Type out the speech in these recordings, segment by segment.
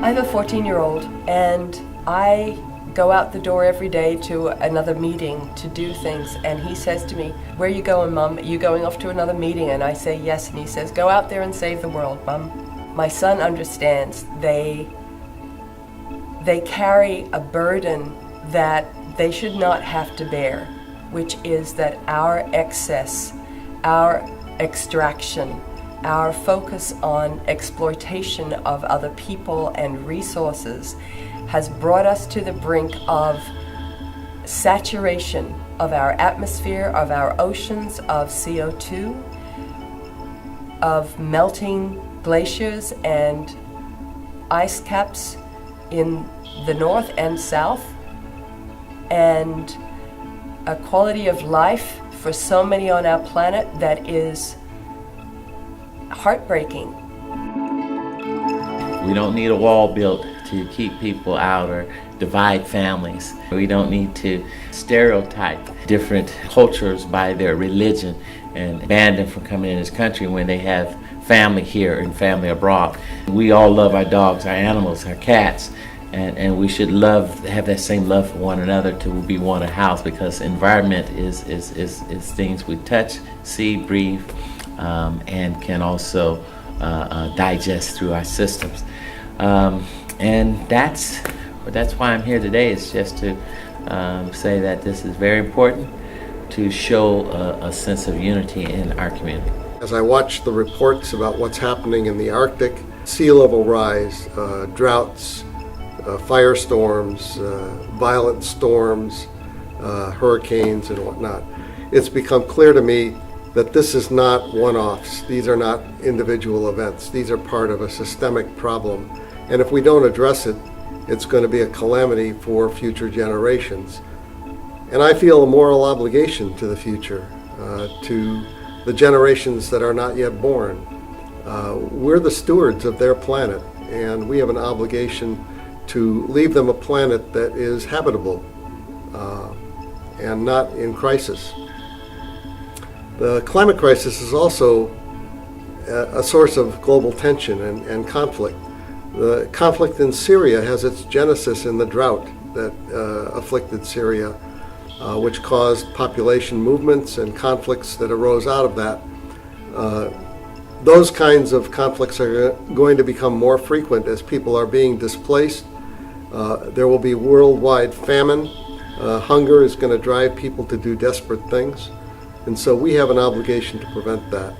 I have a 14-year-old, and I go out the door every day to another meeting to do things, and he says to me, "Where are you going, Mom? Are you going off to another meeting?" And I say yes, and he says, "Go out there and save the world, Mom." My son understands they carry a burden that they should not have to bear, which is that our excess, our extraction, our focus on exploitation of other people and resources has brought us to the brink of saturation of our atmosphere, of our oceans, of CO2, of melting glaciers and ice caps in the north and south, and a quality of life for so many on our planet that is heartbreaking. We don't need a wall built to keep people out or divide families. We don't need to stereotype different cultures by their religion and ban them from coming in this country when they have family here and family abroad. We all love our dogs, our animals, our cats, and we should have that same love for one another to be one a house, because environment is things we touch, see, breathe, and can also digest through our systems. And that's why I'm here today, is just to say that this is very important to show a sense of unity in our community. As I watch the reports about what's happening in the Arctic, sea level rise, droughts, firestorms, violent storms, hurricanes and whatnot, it's become clear to me that this is not one-offs. These are not individual events. These are part of a systemic problem. And if we don't address it, it's going to be a calamity for future generations. And I feel a moral obligation to the future, to the generations that are not yet born. We're the stewards of their planet, and we have an obligation to leave them a planet that is habitable and not in crisis. The climate crisis is also a source of global tension and conflict. The conflict in Syria has its genesis in the drought that afflicted Syria, which caused population movements and conflicts that arose out of that. Those kinds of conflicts are going to become more frequent as people are being displaced. There will be worldwide famine. Hunger is going to drive people to do desperate things. And so we have an obligation to prevent that.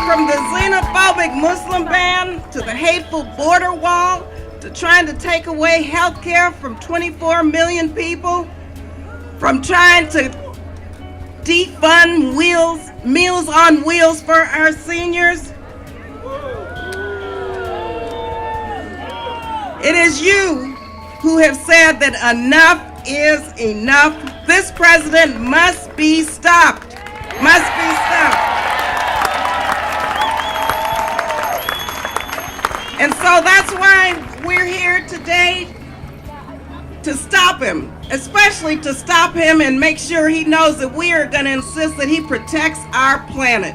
From the xenophobic Muslim ban to the hateful border wall to trying to take away health care from 24 million people, from trying to defund Meals on Wheels for our seniors. It is you who have said that enough is enough. This president must be stopped. Must be stopped. And so that's why we're here today, to stop him, especially to stop him and make sure he knows that we are going to insist that he protects our planet.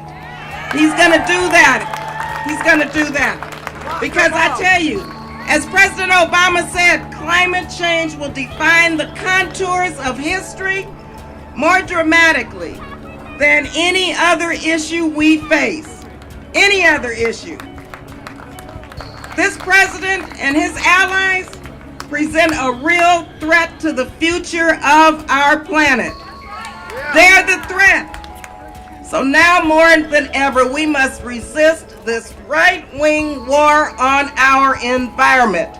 He's going to do that. He's going to do that. Because I tell you, as President Obama said, climate change will define the contours of history more dramatically than any other issue we face. Any other issue. This president and his allies present a real threat to the future of our planet. They're the threat. So now more than ever, we must resist this right-wing war on our environment.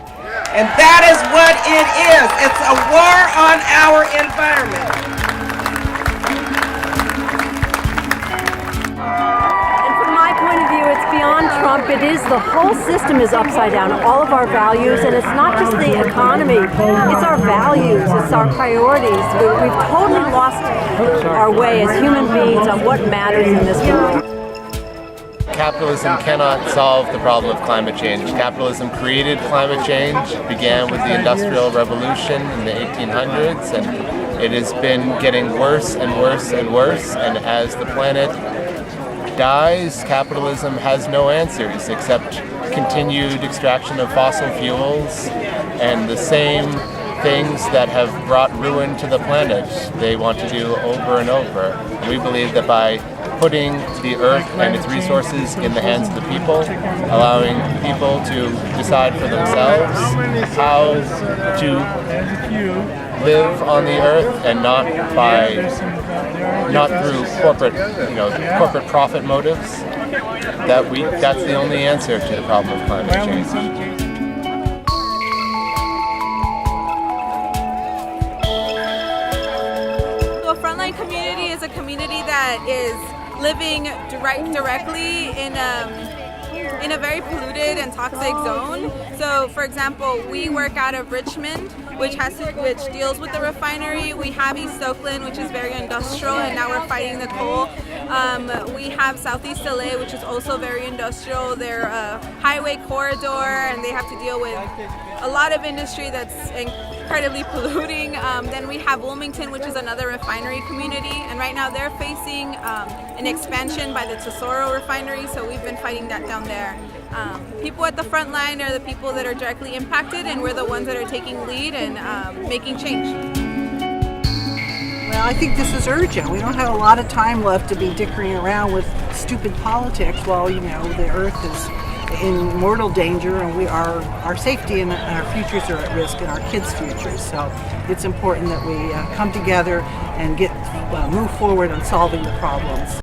And that is what it is. It's a war on our environment. Beyond Trump, it is the whole system is upside down, all of our values, and it's not just the economy, it's our values, it's our priorities. We've totally lost our way as human beings on what matters in this world. capitalism cannot solve the problem of climate change. Capitalism created climate change, began with the Industrial Revolution in the 1800s, and it has been getting worse and worse and worse. And as the planet dies, capitalism has no answers except continued extraction of fossil fuels and the same things that have brought ruin to the planet they want to do over and over. And we believe that by putting the earth and its resources in the hands of the people, allowing people to decide for themselves how to live on the earth and not through corporate profit motives, that's the only answer to the problem of climate change. Frontline community is a community that is living directly in a very polluted and toxic zone. So, for example, we work out of Richmond, which deals with the refinery. We have East Oakland, which is very industrial, and now we're fighting the coal. We have Southeast LA, which is also very industrial. They're a highway corridor, and they have to deal with a lot of industry that's incredibly polluting. Then we have Wilmington, which is another refinery community, and right now they're facing an expansion by the Tesoro refinery, so we've been fighting that down there. People at the front line are the people that are directly impacted, and we're the ones that are taking lead and making change. Well, I think this is urgent. We don't have a lot of time left to be dickering around with stupid politics while, the earth is in mortal danger, and our safety and our futures are at risk, and our kids' futures. So it's important that we come together and move forward on solving the problems.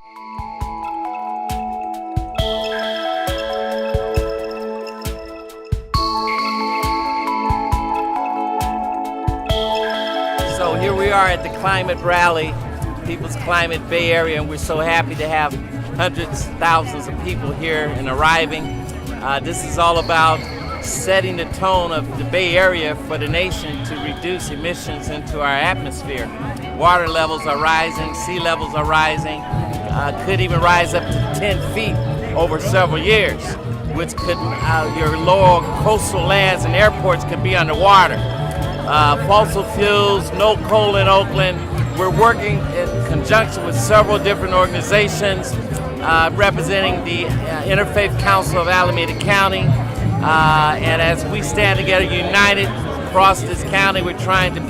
So here we are at the Climate Rally, People's Climate Bay Area, and we're so happy to have hundreds, thousands of people here and arriving. This is all about setting the tone of the Bay Area for the nation to reduce emissions into our atmosphere. Water levels are rising, sea levels are rising, could even rise up to 10 feet over several years, which could, your lower coastal lands and airports could be underwater. Fossil fuels, no coal in Oakland. We're working in conjunction with several different organizations representing the Interfaith Council of Alameda County. And as we stand together united across this county, we're trying to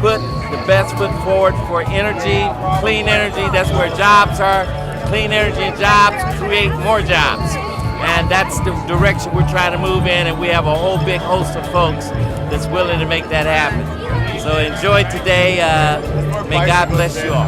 put the best foot forward for energy, clean energy. That's where jobs are. Clean energy and jobs create more jobs. And that's the direction we're trying to move in, and we have a whole big host of folks that's willing to make that happen. So enjoy today. May God bless you all.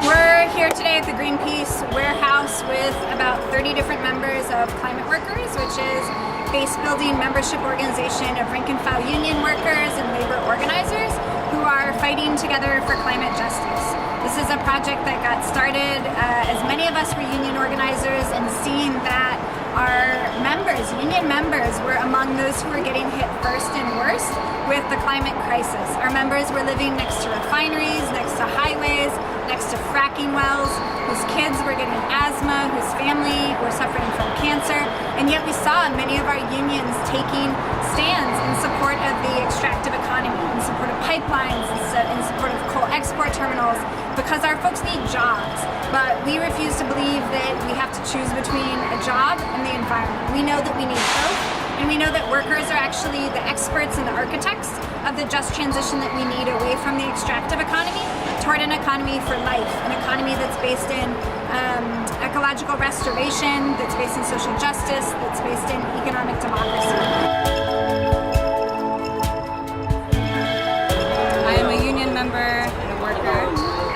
We're here today at the Greenpeace warehouse with about 30 different members of Climate Workers, which is base-building membership organization of rank-and-file union workers and labor organizers who are fighting together for climate justice. This is a project that got started as many of us were union organizers, and seeing that our members, union members, were among those who were getting hit first and worst with the climate crisis. Our members were living next to refineries, next to highways, next to fracking wells, whose kids were getting asthma, whose family were suffering from cancer, and yet we saw many of our unions taking stands in support of the extractive economy, in support of pipelines, in support of coal export terminals, because our folks need jobs. But we refuse to believe that we have to choose between a job and the environment. We know that we need both, and we know that workers are actually the experts and the architects of the just transition that we need away from the extractive economy toward an economy for life, an economy that's based in ecological restoration, that's based in social justice, that's based in economic democracy. I am a union member and a worker.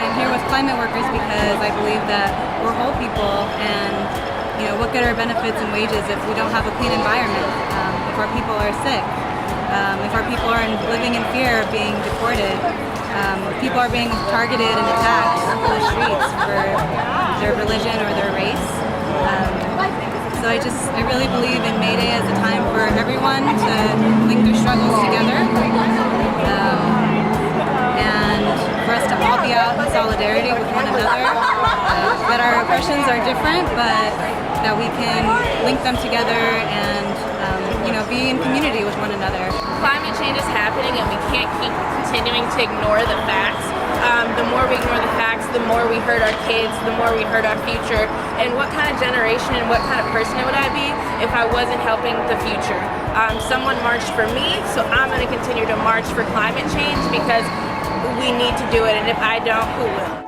I'm here with Climate Workers because I believe that we're whole people, and what good are benefits and wages if we don't have a clean environment, if our people are sick, if our people are living in fear of being deported, people are being targeted and attacked on the streets for their religion or their race. So I really believe in May Day as a time for everyone to link their struggles together, and for us to all be out in solidarity with one another. That our oppressions are different, but that we can link them together and be in community with one another. Climate change is happening, and we can't keep continuing to ignore the facts. The more we ignore the facts, the more we hurt our kids, the more we hurt our future. And what kind of generation and what kind of person would I be if I wasn't helping the future? Someone marched for me, so I'm going to continue to march for climate change because we need to do it, and if I don't, who will?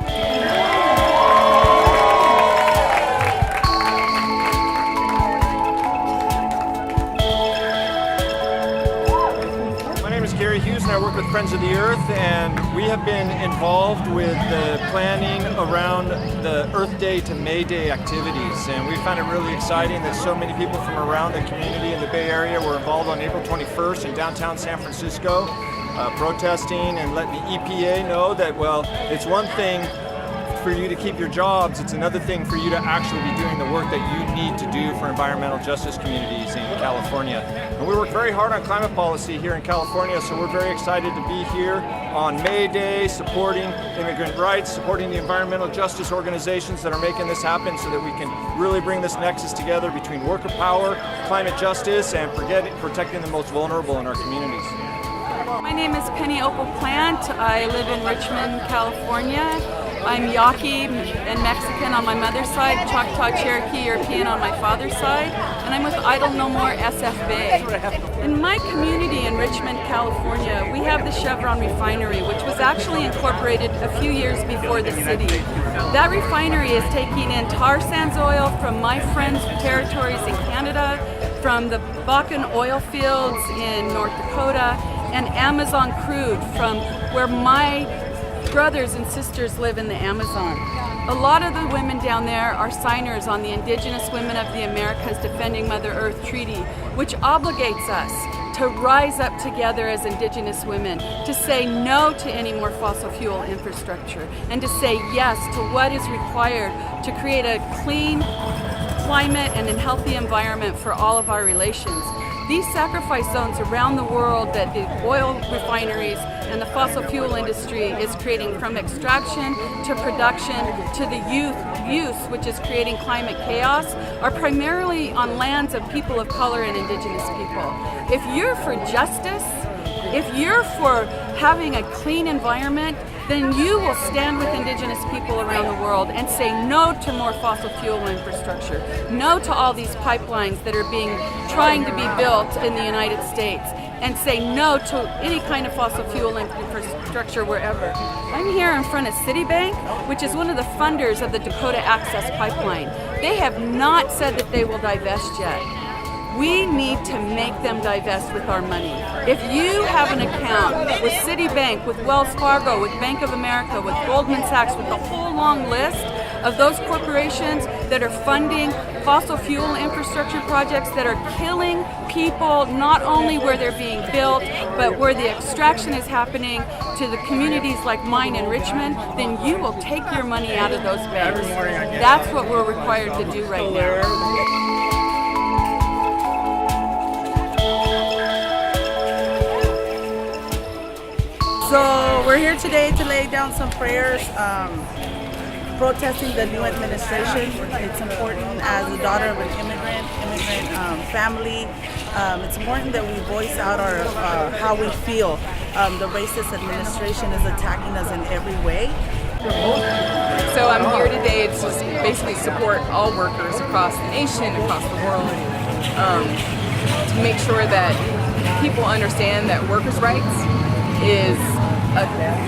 And I work with Friends of the Earth, and we have been involved with the planning around the Earth Day to May Day activities, and we found it really exciting that so many people from around the community in the Bay Area were involved on April 21st in downtown San Francisco, protesting and letting the EPA know that, well, it's one thing for you to keep your jobs, it's another thing for you to actually be doing the work that you need to do for environmental justice communities in California. And we work very hard on climate policy here in California, so we're very excited to be here on May Day, supporting immigrant rights, supporting the environmental justice organizations that are making this happen so that we can really bring this nexus together between worker power, climate justice, and protecting the most vulnerable in our communities. My name is Penny Opal Plant. I live in Richmond, California. I'm Yaqui and Mexican on my mother's side, Choctaw, Cherokee, European on my father's side, and I'm with Idle No More SF Bay. In my community in Richmond, California, we have the Chevron refinery, which was actually incorporated a few years before the city. That refinery is taking in tar sands oil from my friends' territories in Canada, from the Bakken oil fields in North Dakota, and Amazon crude from where my brothers and sisters live in the Amazon. A lot of the women down there are signers on the Indigenous Women of the Americas Defending Mother Earth Treaty, which obligates us to rise up together as Indigenous women, to say no to any more fossil fuel infrastructure, and to say yes to what is required to create a clean climate and a healthy environment for all of our relations. These sacrifice zones around the world that the oil refineries and the fossil fuel industry is creating, from extraction to production to the use, which is creating climate chaos, are primarily on lands of people of color and Indigenous people. If you're for justice, if you're for having a clean environment, then you will stand with Indigenous people around the world and say no to more fossil fuel infrastructure, no to all these pipelines that are trying to be built in the United States, and say no to any kind of fossil fuel infrastructure wherever. I'm here in front of Citibank, which is one of the funders of the Dakota Access Pipeline. They have not said that they will divest yet. We need to make them divest with our money. If you have an account with Citibank, with Wells Fargo, with Bank of America, with Goldman Sachs, with a whole long list of those corporations that are funding fossil fuel infrastructure projects that are killing people, not only where they're being built, but where the extraction is happening to the communities like mine in Richmond, then you will take your money out of those banks. That's what we're required to do right now. So we're here today to lay down some prayers, protesting the new administration. It's important as the daughter of an immigrant family. It's important that we voice out how we feel. The racist administration is attacking us in every way. So I'm here today to just basically support all workers across the nation, across the world, to make sure that people understand that workers' rights is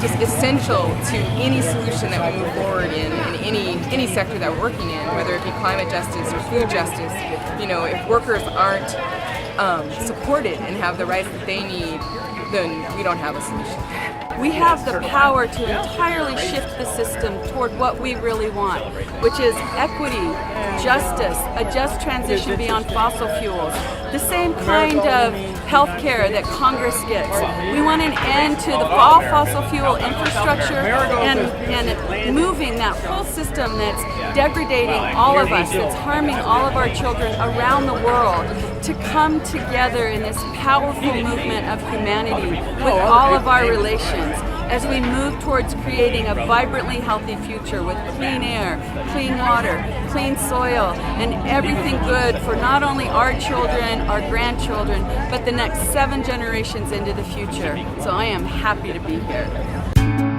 just essential to any solution that we move forward in any sector that we're working in, whether it be climate justice or food justice. You know, if workers aren't supported and have the rights that they need, then we don't have a solution. we have the power to entirely shift the system toward what we really want, which is equity, justice, a just transition beyond fossil fuels, the same kind of health care that Congress gets. We want an end to all fossil fuel infrastructure and moving that whole system that's degrading all of us, that's harming all of our children around the world, to come together in this powerful movement of humanity with all of our relations as we move towards creating a vibrantly healthy future with clean air, clean water, clean soil, and everything good for not only our children, our grandchildren, but the next 7 generations into the future. So I am happy to be here.